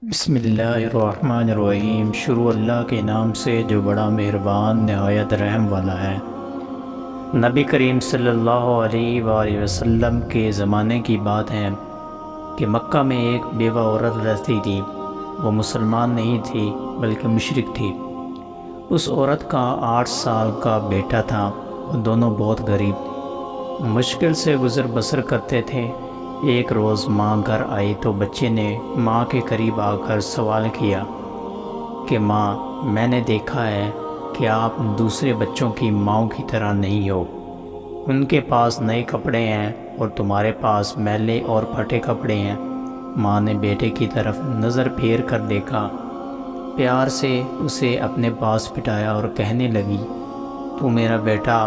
بسم اللہ الرحمن الرحیم۔ شروع اللہ کے نام سے جو بڑا مہربان نہایت رحم والا ہے۔ نبی کریم صلی اللہ علیہ وآلہ وسلم کے زمانے کی بات ہے کہ مکہ میں ایک بیوہ عورت رہتی تھی۔ وہ مسلمان نہیں تھی بلکہ مشرک تھی۔ اس عورت کا 8 سال کا بیٹا تھا۔ وہ دونوں بہت غریب مشکل سے گزر بسر کرتے تھے۔ ایک روز ماں گھر آئی تو بچے نے ماں کے قریب آ کر سوال کیا کہ ماں، میں نے دیکھا ہے کہ آپ دوسرے بچوں کی ماؤں کی طرح نہیں ہو۔ ان کے پاس نئے کپڑے ہیں اور تمہارے پاس میلے اور پھٹے کپڑے ہیں۔ ماں نے بیٹے کی طرف نظر پھیر کر دیکھا، پیار سے اسے اپنے پاس بٹھایا اور کہنے لگی، تو میرا بیٹا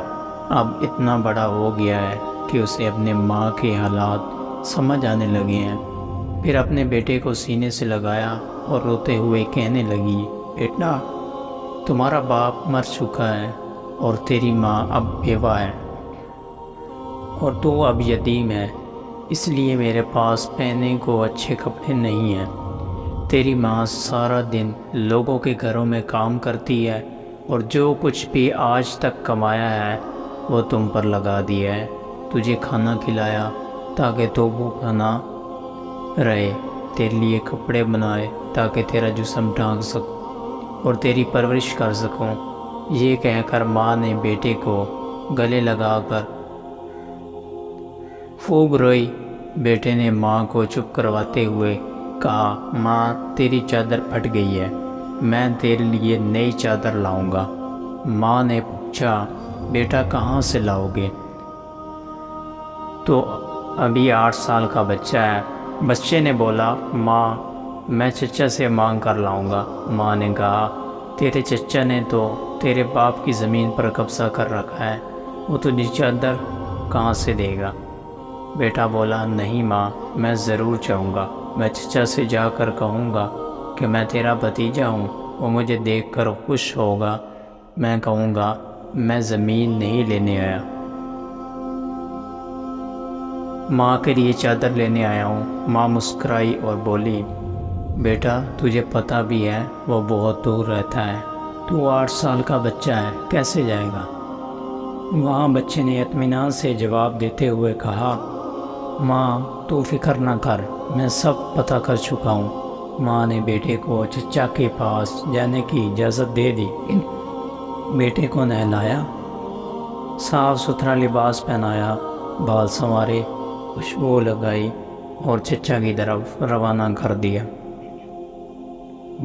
اب اتنا بڑا ہو گیا ہے کہ اسے اپنے ماں کے حالات سمجھ آنے لگے ہیں۔ پھر اپنے بیٹے کو سینے سے لگایا اور روتے ہوئے کہنے لگی، بیٹا، تمہارا باپ مر چکا ہے اور تیری ماں اب بیوہ ہے اور تو اب یتیم ہے، اس لیے میرے پاس پہننے کو اچھے کپڑے نہیں ہیں۔ تیری ماں سارا دن لوگوں کے گھروں میں کام کرتی ہے اور جو کچھ بھی آج تک کمایا ہے وہ تم پر لگا دیا ہے۔ تجھے کھانا کھلایا تاکہ تو بھوکا نہ رہے، تیرے لیے کپڑے بنائے تاکہ تیرا جسم ڈھانک سکوں اور تیری پرورش کر سکوں۔ یہ کہہ کر ماں نے بیٹے کو گلے لگا کر خوب روئی۔ بیٹے نے ماں کو چپ کرواتے ہوئے کہا، ماں، تیری چادر پھٹ گئی ہے، میں تیرے لیے نئی چادر لاؤں گا۔ ماں نے پوچھا، بیٹا کہاں سے لاؤ گے؟ تو ابھی 8 سال کا بچہ ہے۔ بچے نے بولا، ماں، میں چچا سے مانگ کر لاؤں گا۔ ماں نے کہا، تیرے چچا نے تو تیرے باپ کی زمین پر قبضہ کر رکھا ہے، وہ تجھے چادر کہاں سے دے گا؟ بیٹا بولا، نہیں ماں، میں ضرور چاہوں گا۔ میں چچا سے جا کر کہوں گا کہ میں تیرا بھتیجا ہوں، وہ مجھے دیکھ کر خوش ہوگا۔ میں کہوں گا، میں زمین نہیں لینے آیا، ماں کے لیے چادر لینے آیا ہوں۔ ماں مسکرائی اور بولی، بیٹا، تجھے پتہ بھی ہے وہ بہت دور رہتا ہے، تو 8 سال کا بچہ ہے، کیسے جائے گا؟ وہاں بچے نے اطمینان سے جواب دیتے ہوئے کہا، ماں تو فکر نہ کر، میں سب پتہ کر چکا ہوں۔ ماں نے بیٹے کو چچا کے پاس جانے کی اجازت دے دی۔ بیٹے کو نہلایا، صاف ستھرا لباس پہنایا، بال سنوارے، خوشبو لگائی اور چچا کی طرف روانہ کر دیا۔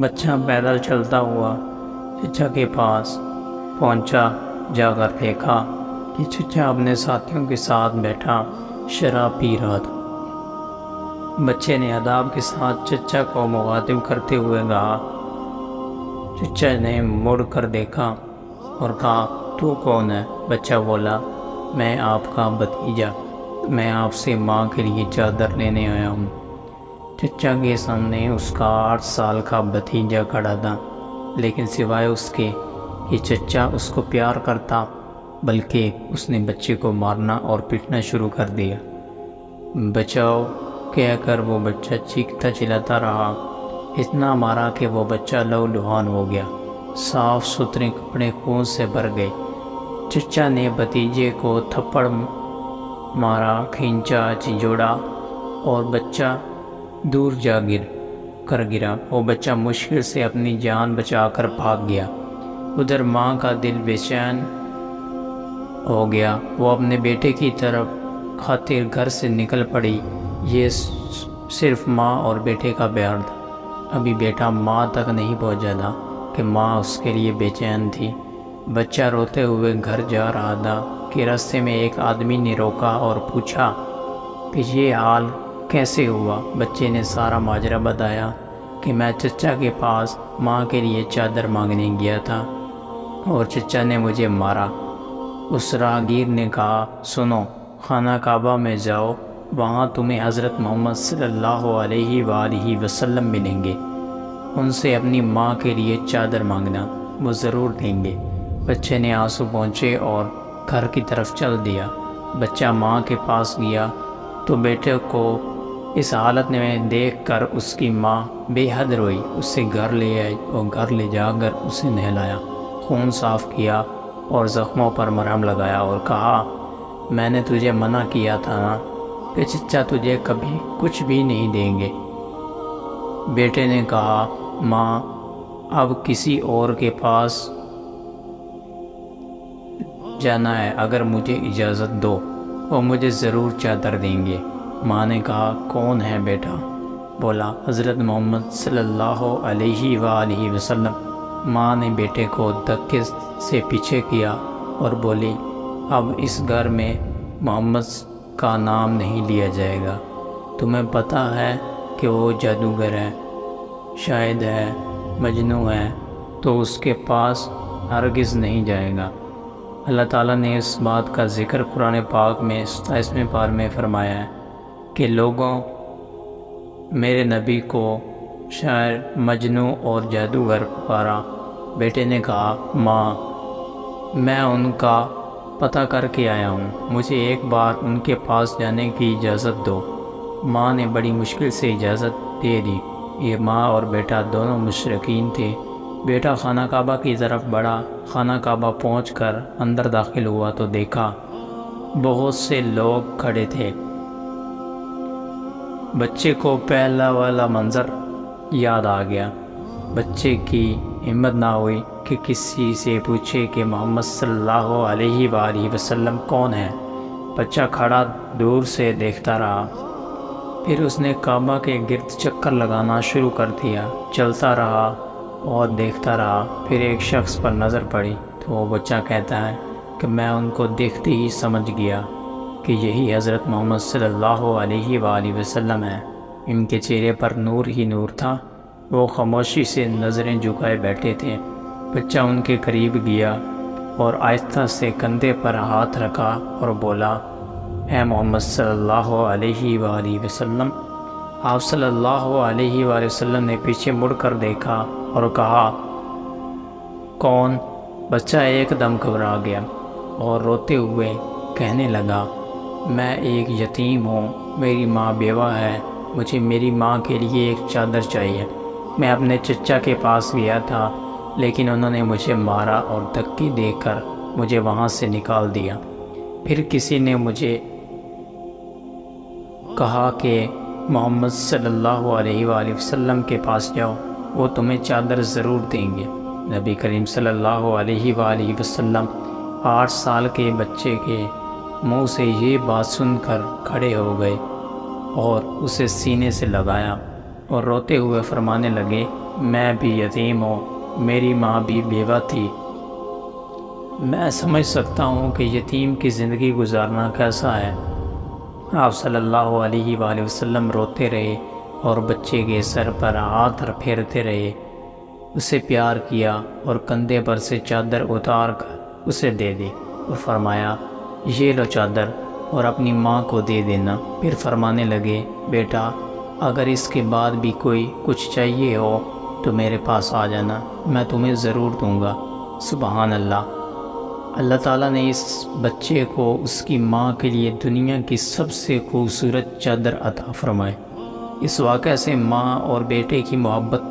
بچہ پیدل چلتا ہوا چچا کے پاس پہنچا۔ جا کر دیکھا کہ چچا اپنے ساتھیوں کے ساتھ بیٹھا شراب پی رہا تھا۔ بچے نے ادب کے ساتھ چچا کو مخاطب کرتے ہوئے کہا۔ چچا نے مڑ کر دیکھا اور کہا، تو کون ہے؟ بچہ بولا، میں آپ کا بھتیجا، میں آپ سے ماں کے لیے چادر لینے آیا ہوں۔ چچا کے سامنے اس کا 8 سال کا بھتیجا کھڑا تھا، لیکن سوائے اس کے کہ چچا اس کو پیار کرتا، بلکہ اس نے بچے کو مارنا اور پیٹنا شروع کر دیا۔ بچاؤ کہہ کر وہ بچہ چیختا چلاتا رہا، اتنا مارا کہ وہ بچہ لہولہان ہو گیا، صاف ستھرے کپڑے خون سے بھر گئے۔ چچا نے بھتیجے کو تھپڑ مارا، کھینچا، جھنجھوڑا اور بچہ دور جا گرا۔ وہ بچہ مشکل سے اپنی جان بچا کر بھاگ گیا۔ ادھر ماں کا دل بے چین ہو گیا۔ وہ اپنے بیٹے کی طرف خاطر گھر سے نکل پڑی۔ یہ صرف ماں اور بیٹے کا پیار تھا۔ ابھی بیٹا ماں تک نہیں پہنچا تھا کہ ماں اس کے لیے بے چین تھی۔ بچہ روتے ہوئے گھر جا رہا تھا کہ راستے میں ایک آدمی نے روکا اور پوچھا کہ یہ حال کیسے ہوا؟ بچے نے سارا ماجرا بتایا کہ میں چچا کے پاس ماں کے لیے چادر مانگنے گیا تھا اور چچا نے مجھے مارا۔ اس راہگیر نے کہا، سنو، خانہ کعبہ میں جاؤ، وہاں تمہیں حضرت محمد صلی اللہ علیہ وآلہ وسلم ملیں گے، ان سے اپنی ماں کے لیے چادر مانگنا، وہ ضرور دیں گے۔ بچے نے آنسو پہنچے اور گھر کی طرف چل دیا۔ بچہ ماں کے پاس گیا تو بیٹے کو اس حالت میں دیکھ کر اس کی ماں بے حد روئی، اس سے گھر لے آئی اور گھر لے جا کر اسے نہلایا، خون صاف کیا اور زخموں پر مرہم لگایا اور کہا میں نے تجھے منع کیا تھا نا کہ چچا تجھے کبھی کچھ بھی نہیں دیں گے۔ بیٹے نے کہا ماں اب کسی اور کے پاس جانا ہے، اگر مجھے اجازت دو وہ مجھے ضرور چادر دیں گے۔ ماں نے کہا کون ہے بیٹا؟ بولا حضرت محمد صلی اللہ علیہ وآلہ وسلم۔ ماں نے بیٹے کو دھکے سے پیچھے کیا اور بولی اب اس گھر میں محمد کا نام نہیں لیا جائے گا، تمہیں پتہ ہے کہ وہ جادوگر ہے، شاعر ہے، مجنوں ہے، تو اس کے پاس ہرگز نہیں جائے گا۔ اللہ تعالیٰ نے اس بات کا ذکر قرآن پاک میں 27ویں پارے میں فرمایا ہے کہ لوگوں میرے نبی کو شاعر، مجنوں اور جادوگر پکارا۔ بیٹے نے کہا ماں میں ان کا پتہ کر کے آیا ہوں، مجھے ایک بار ان کے پاس جانے کی اجازت دو۔ ماں نے بڑی مشکل سے اجازت دے دی۔ یہ ماں اور بیٹا دونوں مشرکین تھے۔ بیٹا خانہ کعبہ کی طرف بڑھا۔ خانہ کعبہ پہنچ کر اندر داخل ہوا تو دیکھا بہت سے لوگ کھڑے تھے۔ بچے کو پہلا والا منظر یاد آ گیا۔ بچے کی ہمت نہ ہوئی کہ کسی سے پوچھے کہ محمد صلی اللہ علیہ وآلہ وسلم کون ہے۔ بچہ کھڑا دور سے دیکھتا رہا، پھر اس نے کعبہ کے گرد چکر لگانا شروع کر دیا۔ چلتا رہا اور دیکھتا رہا، پھر ایک شخص پر نظر پڑی تو وہ بچہ کہتا ہے کہ میں ان کو دیکھتے ہی سمجھ گیا کہ یہی حضرت محمد صلی اللہ علیہ وآلہ وسلم ہے۔ ان کے چہرے پر نور ہی نور تھا، وہ خاموشی سے نظریں جھکائے بیٹھے تھے۔ بچہ ان کے قریب گیا اور آہستہ سے کندھے پر ہاتھ رکھا اور بولا اے محمد صلی اللہ علیہ وآلہ وسلم۔ آپ صلی اللہ علیہ وآلہ وسلم نے پیچھے مڑ کر دیکھا اور کہا کون؟ بچہ ایک دم گھبرا گیا اور روتے ہوئے کہنے لگا میں ایک یتیم ہوں، میری ماں بیوہ ہے، مجھے میری ماں کے لیے ایک چادر چاہیے۔ میں اپنے چچا کے پاس گیا تھا لیکن انہوں نے مجھے مارا اور دھکے دے کر مجھے وہاں سے نکال دیا۔ پھر کسی نے مجھے کہا کہ محمد صلی اللہ علیہ وآلہ وسلم کے پاس جاؤ، وہ تمہیں چادر ضرور دیں گے۔ نبی کریم صلی اللہ علیہ وآلہ وسلم 8 سال کے بچے کے منہ سے یہ بات سن کر کھڑے ہو گئے اور اسے سینے سے لگایا اور روتے ہوئے فرمانے لگے میں بھی یتیم ہوں، میری ماں بھی بیوہ تھی۔ میں سمجھ سکتا ہوں کہ یتیم کی زندگی گزارنا کیسا ہے۔ آپ صلی اللہ علیہ وآلہ وسلم روتے رہے اور بچے کے سر پر ہاتھ پھیرتے رہے، اسے پیار کیا اور کندھے پر سے چادر اتار کر اسے دے دی اور فرمایا یہ لو چادر اور اپنی ماں کو دے دینا۔ پھر فرمانے لگے بیٹا اگر اس کے بعد بھی کوئی کچھ چاہیے ہو تو میرے پاس آ جانا، میں تمہیں ضرور دوں گا۔ سبحان اللہ۔ اللہ تعالیٰ نے اس بچے کو اس کی ماں کے لیے دنیا کی سب سے خوبصورت چادر عطا فرمائے۔ اس واقعہ سے ماں اور بیٹے کی محبت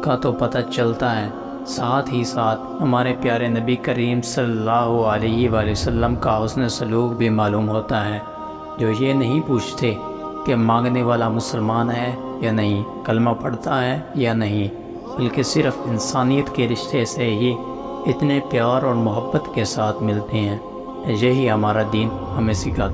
کا تو پتہ چلتا ہے، ساتھ ہی ساتھ ہمارے پیارے نبی کریم صلی اللہ علیہ وآلہ وسلم کا حسن سلوک بھی معلوم ہوتا ہے، جو یہ نہیں پوچھتے کہ مانگنے والا مسلمان ہے یا نہیں، کلمہ پڑھتا ہے یا نہیں، بلکہ صرف انسانیت کے رشتے سے ہی اتنے پیار اور محبت کے ساتھ ملتے ہیں۔ یہی ہمارا دین ہمیں سکھاتا ہے۔